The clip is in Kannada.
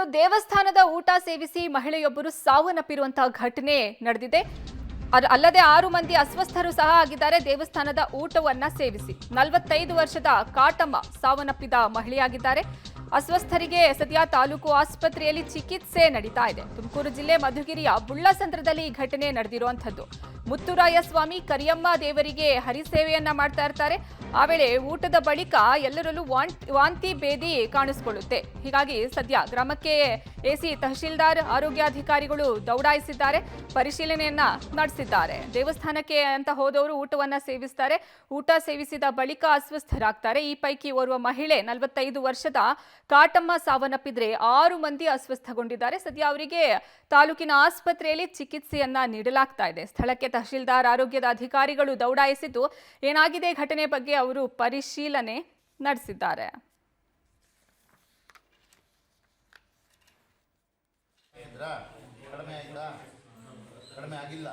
ಇನ್ನು ದೇವಸ್ಥಾನದ ಊಟ ಸೇವಿಸಿ ಮಹಿಳೆಯೊಬ್ಬರು ಸಾವನ್ನಪ್ಪಿರುವಂತಹ ಘಟನೆ ನಡೆದಿದೆ. ಅಲ್ಲದೆ 6 ಮಂದಿ ಅಸ್ವಸ್ಥರು ಸಹ ಆಗಿದ್ದಾರೆ. ದೇವಸ್ಥಾನದ ಊಟವನ್ನ ಸೇವಿಸಿ 45 ವರ್ಷದ ಕಾಟಮ್ಮ ಸಾವನ್ನಪ್ಪಿದ ಮಹಿಳೆಯಾಗಿದ್ದಾರೆ. ಅಸ್ವಸ್ಥರಿಗೆ ಸದ್ಯ ತಾಲೂಕು ಆಸ್ಪತ್ರೆಯಲ್ಲಿ ಚಿಕಿತ್ಸೆ ನಡೀತಾ ಇದೆ. ತುಮಕೂರು ಜಿಲ್ಲೆ ಮಧುಗಿರಿಯ ಬುಳ್ಳಸಂದ್ರದಲ್ಲಿ ಈ ಘಟನೆ ನಡೆದಿರುವಂತದ್ದು. ಮುತ್ತುರಾಯ ಸ್ವಾಮಿ ಕರಿಯಮ್ಮ ದೇವರಿಗೆ ಹರಿಸೇವೆಯನ್ನ ಮಾಡ್ತಾ ಇರ್ತಾರೆ. ಆ ವೇಳೆ ಊಟದ ಬಳಿಕ ಎಲ್ಲರಲ್ಲೂ ವಾಂತಿ ಭೇದಿ ಕಾಣಿಸಿಕೊಳ್ಳುತ್ತೆ. ಹೀಗಾಗಿ ಸದ್ಯ ಗ್ರಾಮಕ್ಕೆ ಎಸಿ ತಹಶೀಲ್ದಾರ್ ಆರೋಗ್ಯಾಧಿಕಾರಿಗಳು ದೌಡಾಯಿಸಿದ್ದಾರೆ, ಪರಿಶೀಲನೆಯನ್ನ ನಡೆಸಿದ್ದಾರೆ. ದೇವಸ್ಥಾನಕ್ಕೆ ಅಂತ ಹೋದವರು ಊಟವನ್ನ ಸೇವಿಸ್ತಾರೆ. ಊಟ ಸೇವಿಸಿದ ಬಳಿಕ ಅಸ್ವಸ್ಥರಾಗ್ತಾರೆ. ಈ ಪೈಕಿ ಓರ್ವ ಮಹಿಳೆ 45 ವರ್ಷದ ಕಾಟಮ್ಮ ಸಾವನ್ನಪ್ಪಿದ್ರೆ 6 ಮಂದಿ ಅಸ್ವಸ್ಥಗೊಂಡಿದ್ದಾರೆ. ಸದ್ಯ ಅವರಿಗೆ ತಾಲೂಕಿನ ಆಸ್ಪತ್ರೆಯಲ್ಲಿ ಚಿಕಿತ್ಸೆಯನ್ನ ನೀಡಲಾಗ್ತಾ ಇದೆ. ಸ್ಥಳಕ್ಕೆ ತಹಶೀಲ್ದಾರ್ ಆರೋಗ್ಯದ ಅಧಿಕಾರಿಗಳು ದೌಡಾಯಿಸಿದ್ದು ಏನಾಗಿದೆ ಘಟನೆ ಬಗ್ಗೆ ಅವರು ಪರಿಶೀಲನೆ ನಡೆಸಿದ್ದಾರೆ. ಕಡಿಮೆ ಆಗಿಲ್ಲ.